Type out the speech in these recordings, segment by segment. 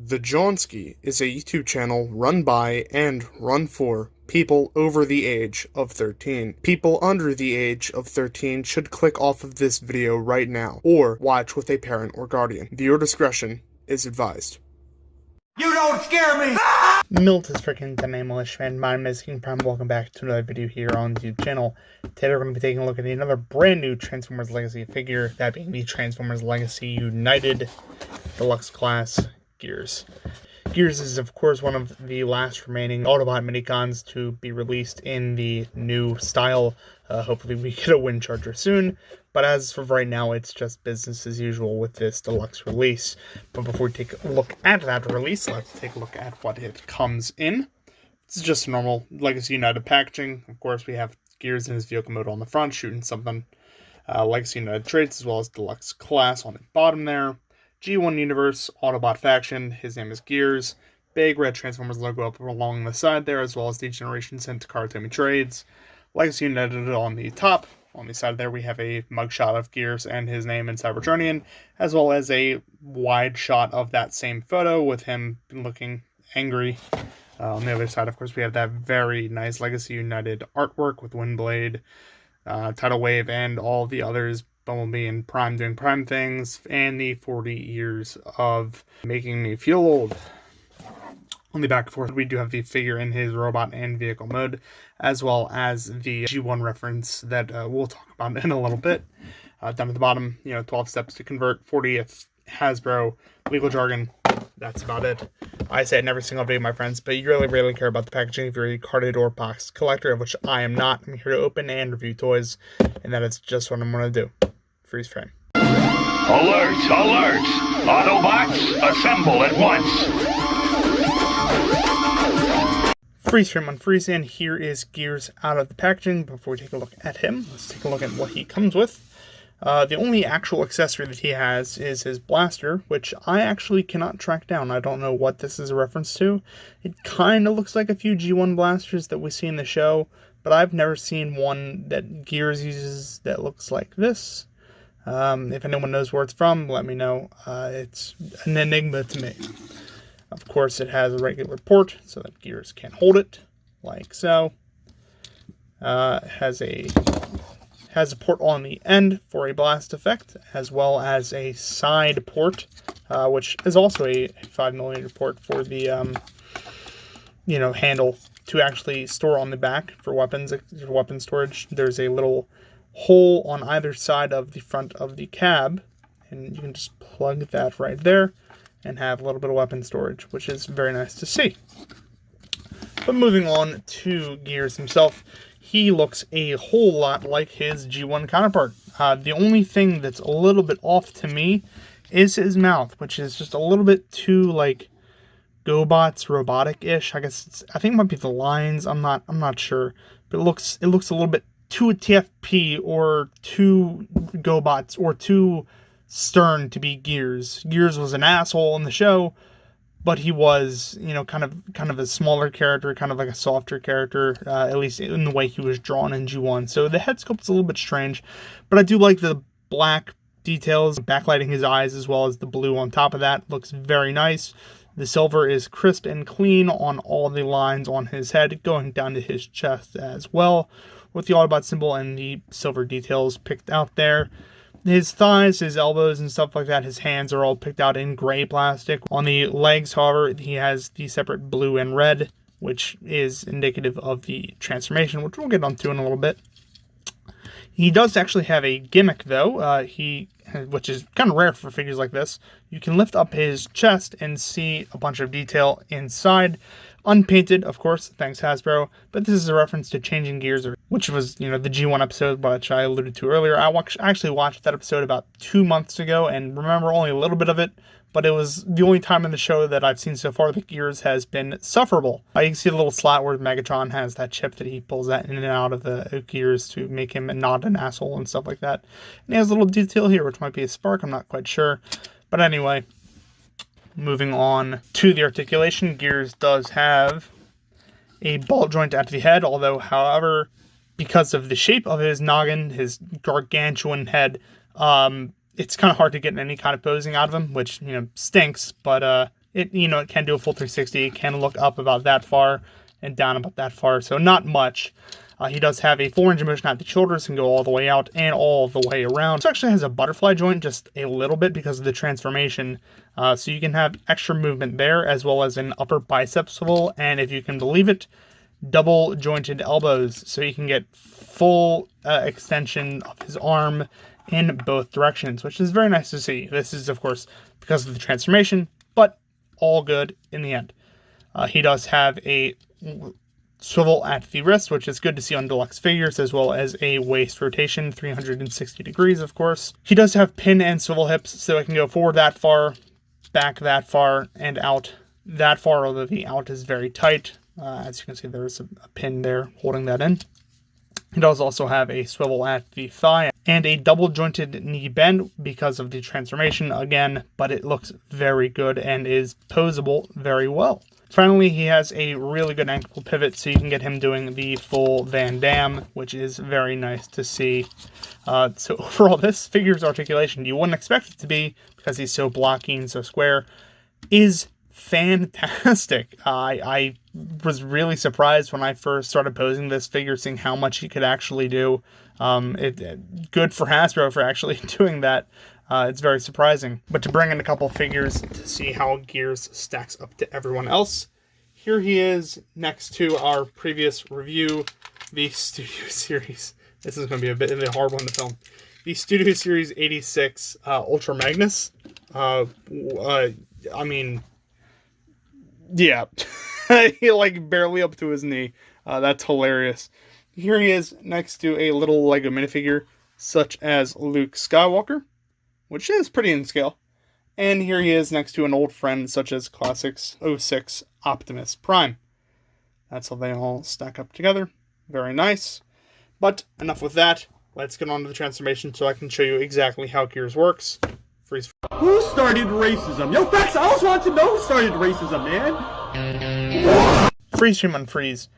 The Johnsky is a YouTube channel run by and run for people over the age of 13. People under the age of 13 should click off of this video right now, or watch with a parent or guardian. Viewer discretion is advised. You don't scare me! Milt is freaking the nameless fan. My name is King Prime. Welcome back to another video here on the YouTube channel. Today we're going to be taking a look at another brand new Transformers Legacy figure, that being the Transformers Legacy United Deluxe Class Gears. Gears is, of course, one of the last remaining Autobot Minicons to be released in the new style. Hopefully we get a Wind Charger soon, but as of right now, it's just business as usual with this deluxe release. But before we take a look at that release, let's take a look at what it comes in. This is just normal Legacy United packaging. Of course, we have Gears in his vehicle mode on the front, shooting something. Legacy United traits, as well as Deluxe Class on the bottom there. G1 Universe, Autobot Faction, his name is Gears. Big red Transformers logo up along the side there, as well as the Generations and Takara Tomy trades. Legacy United on the top. On the side there, we have a mugshot of Gears and his name in Cybertronian, as well as a wide shot of that same photo with him looking angry. On the other side, of course, we have that very nice Legacy United artwork with Windblade, Tidal Wave, and all the others. Bumblebee and Prime doing Prime things, and the 40 years of making me feel old. On the back and forth, we do have the figure in his robot and vehicle mode, as well as the G1 reference that we'll talk about in a little bit. Down at the bottom, 12 steps to convert, 40th Hasbro, legal jargon. That's about it. I say it in every single video, my friends, but you really care about the packaging if you're a carded or boxed collector, of which I am not. I'm here to open and review toys, and that is just what I'm going to do. Freeze frame. Alert! Alert! Autobots, assemble at once! Freeze frame on freeze, and here is Gears out of the packaging. Before we take a look at him, let's take a look at what he comes with. The only actual accessory that he has is his blaster, which I actually cannot track down. I don't know what this is a reference to. It kind of looks like a few G1 blasters that we see in the show, but I've never seen one that Gears uses that looks like this. If anyone knows where it's from, let me know. It's an enigma to me. Of course, it has a regular port so that Gears can hold it, like so. It has a port on the end for a blast effect, as well as a side port, which is also a 5mm port for the handle to actually store on the back for weapons storage. There's a little hole on either side of the front of the cab, and you can just plug that right there and have a little bit of weapon storage, which is very nice to see. But moving on to Gears himself, he looks a whole lot like his G1 counterpart. The only thing that's a little bit off to me is his mouth, which is just a little bit too like GoBots robotic-ish. I think it might be the lines. I'm not sure, but it looks a little bit too TFP or too GoBots or too stern to be Gears. Gears was an asshole in the show, but he was, kind of a smaller character, kind of like a softer character, at least in the way he was drawn in G1. So the head sculpt's a little bit strange, but I do like the black details, backlighting his eyes, as well as the blue on top of that. Looks very nice. The silver is crisp and clean on all the lines on his head, going down to his chest as well, with the Autobot symbol and the silver details picked out there. His thighs, his elbows, and stuff like that, his hands are all picked out in gray plastic. On the legs, however, he has the separate blue and red, which is indicative of the transformation, which we'll get onto in a little bit. He does actually have a gimmick, though, which is kind of rare for figures like this. You can lift up his chest and see a bunch of detail inside. Unpainted, of course, thanks Hasbro, but this is a reference to Changing Gears, which was, the G1 episode, which I alluded to earlier. I actually watched that episode about 2 months ago and remember only a little bit of it, but it was the only time in the show that I've seen so far that Gears has been sufferable. You can see the little slot where Megatron has that chip that he pulls that in and out of the Gears to make him not an asshole and stuff like that. And he has a little detail here, which might be a spark, I'm not quite sure. But anyway, moving on to the articulation, Gears does have a ball joint at the head, however, because of the shape of his noggin, his gargantuan head, it's kind of hard to get any kind of posing out of him, which, stinks, but It can do a full 360. It can look up about that far and down about that far, so not much. He does have a full range of motion at the shoulders, can go all the way out and all the way around. This actually has a butterfly joint just a little bit because of the transformation. So you can have extra movement there, as well as an upper bicep swivel, and if you can believe it, double jointed elbows, so you can get full extension of his arm in both directions, which is very nice to see. This is, of course, because of the transformation, but all good in the end. He does have a swivel at the wrist, which is good to see on deluxe figures, as well as a waist rotation, 360 degrees, of course. He does have pin and swivel hips, so it can go forward that far, back that far, and out that far, although the out is very tight. As you can see, there's a pin there holding that in. He does also have a swivel at the thigh and a double jointed knee bend because of the transformation again, but it looks very good and is posable very well. Finally, he has a really good ankle pivot, so you can get him doing the full Van Damme, which is very nice to see. So overall, this figure's articulation, you wouldn't expect it to be because he's so blocky and so square, is fantastic. I was really surprised when I first started posing this figure, seeing how much he could actually do. Good for Hasbro for actually doing that. It's very surprising. But to bring in a couple figures to see how Gears stacks up to everyone else, here he is next to our previous review, the Studio Series. This is going to be a bit of a hard one to film. The Studio Series 86 Ultra Magnus. I mean, yeah, he like barely up to his knee. That's hilarious. Here he is next to a little Lego minifigure, such as Luke Skywalker, which is pretty in scale. And here he is next to an old friend, such as Classics 06 Optimus Prime. That's how they all stack up together. Very nice. But enough with that. Let's get on to the transformation so I can show you exactly how Gears works. Freeze. Who started racism? Yo, facts, I always want to know who started racism, man. Freeze stream unfreeze.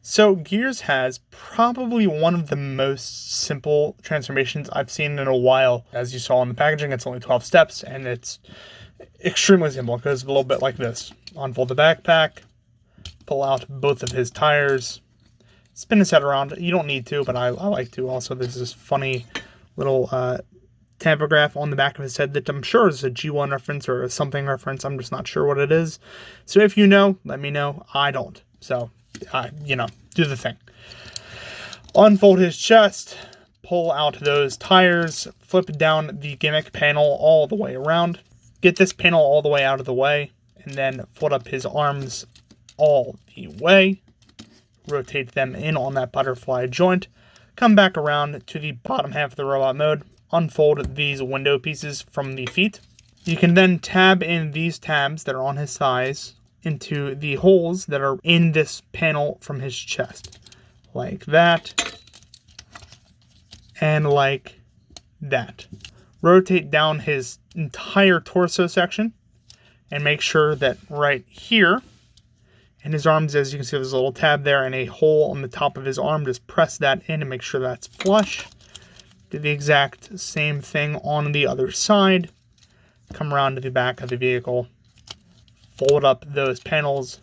So Gears has probably one of the most simple transformations I've seen in a while. As you saw in the packaging, it's only 12 steps, and it's extremely simple. It goes a little bit like this. Unfold the backpack, pull out both of his tires, spin his head around. You don't need to, but I like to. Also, there's this funny little tampograph on the back of his head that I'm sure is a G1 reference or a something reference. I'm just not sure what it is. So if you know, let me know. I don't. So, do the thing. Unfold his chest, pull out those tires, flip down the gimmick panel all the way around, get this panel all the way out of the way, and then fold up his arms all the way, rotate them in on that butterfly joint, come back around to the bottom half of the robot mode, unfold these window pieces from the feet. You can then tab in these tabs that are on his thighs into the holes that are in this panel from his chest. Like that. And like that. Rotate down his entire torso section and make sure that right here in his arms, as you can see, there's a little tab there and a hole on the top of his arm. Just press that in and make sure that's flush. Do the exact same thing on the other side. Come around to the back of the vehicle. Fold up those panels.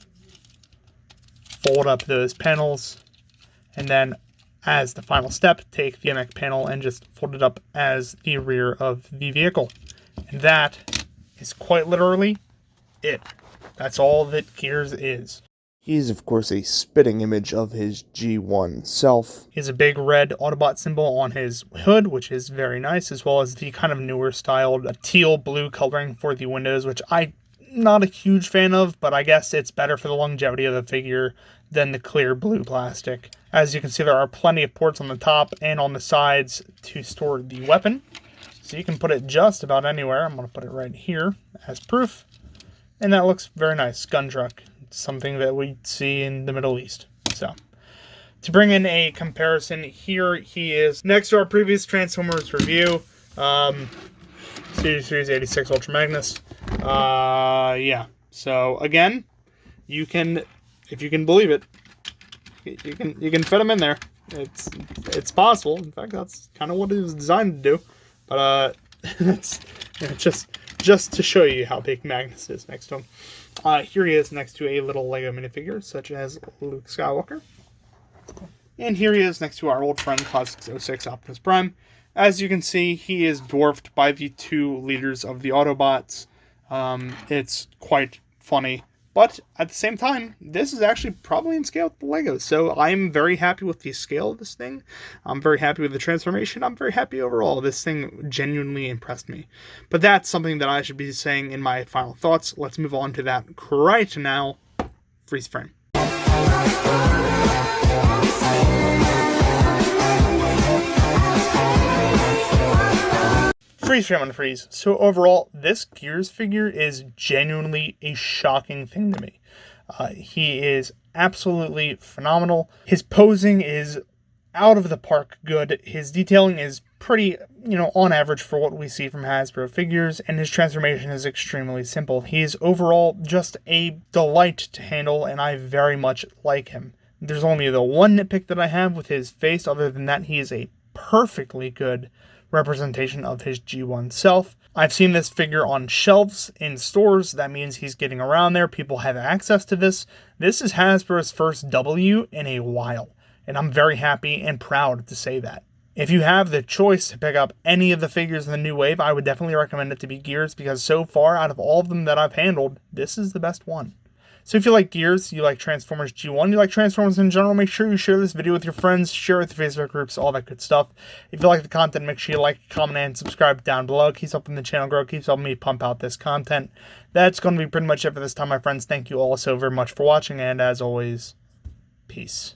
Fold up those panels. And then, as the final step, take the gimmick panel and just fold it up as the rear of the vehicle. And that is quite literally it. That's all that Gears is. He's, of course, a spitting image of his G1 self. He has a big red Autobot symbol on his hood, which is very nice, as well as the kind of newer styled teal blue coloring for the windows, which I'm not a huge fan of, but I guess it's better for the longevity of the figure than the clear blue plastic. As you can see, there are plenty of ports on the top and on the sides to store the weapon. So you can put it just about anywhere. I'm going to put it right here as proof. And that looks very nice. Gun truck. It's something that we see in the Middle East. So, to bring in a comparison, here he is next to our previous Transformers review. Studio Series 86 Ultra Magnus. Yeah. So, again, you can, if you can believe it, you can fit him in there. It's possible. In fact, that's kind of what it was designed to do. But it's just to show you how big Magnus is next to him. Here he is next to a little Lego minifigure, such as Luke Skywalker. And here he is next to our old friend Cloud 606 Optimus Prime. As you can see, he is dwarfed by the two leaders of the Autobots. It's quite funny. But at the same time, this is actually probably in scale with the Legos. So I'm very happy with the scale of this thing. I'm very happy with the transformation. I'm very happy overall. This thing genuinely impressed me. But that's something that I should be saying in my final thoughts. Let's move on to that right now. Freeze frame. Freeze frame on freeze. So overall, this Gears figure is genuinely a shocking thing to me. He is absolutely phenomenal. His posing is out of the park good. His detailing is pretty, on average for what we see from Hasbro figures, and his transformation is extremely simple. He is overall just a delight to handle, and I very much like him. There's only the one nitpick that I have with his face. Other than that, he is a perfectly good representation of his G1 self. I've seen this figure on shelves in stores. That means he's getting around there. People have access to this. This is Hasbro's first W in a while, and I'm very happy and proud to say that. If you have the choice to pick up any of the figures in the new wave, I would definitely recommend it to be Gears, because so far, out of all of them that I've handled, this is the best one. So if you like Gears, you like Transformers G1, you like Transformers in general, make sure you share this video with your friends, share it with your Facebook groups, all that good stuff. If you like the content, make sure you like, comment, and subscribe down below. It keeps helping the channel grow, keeps helping me pump out this content. That's going to be pretty much it for this time, my friends. Thank you all so very much for watching, and as always, peace.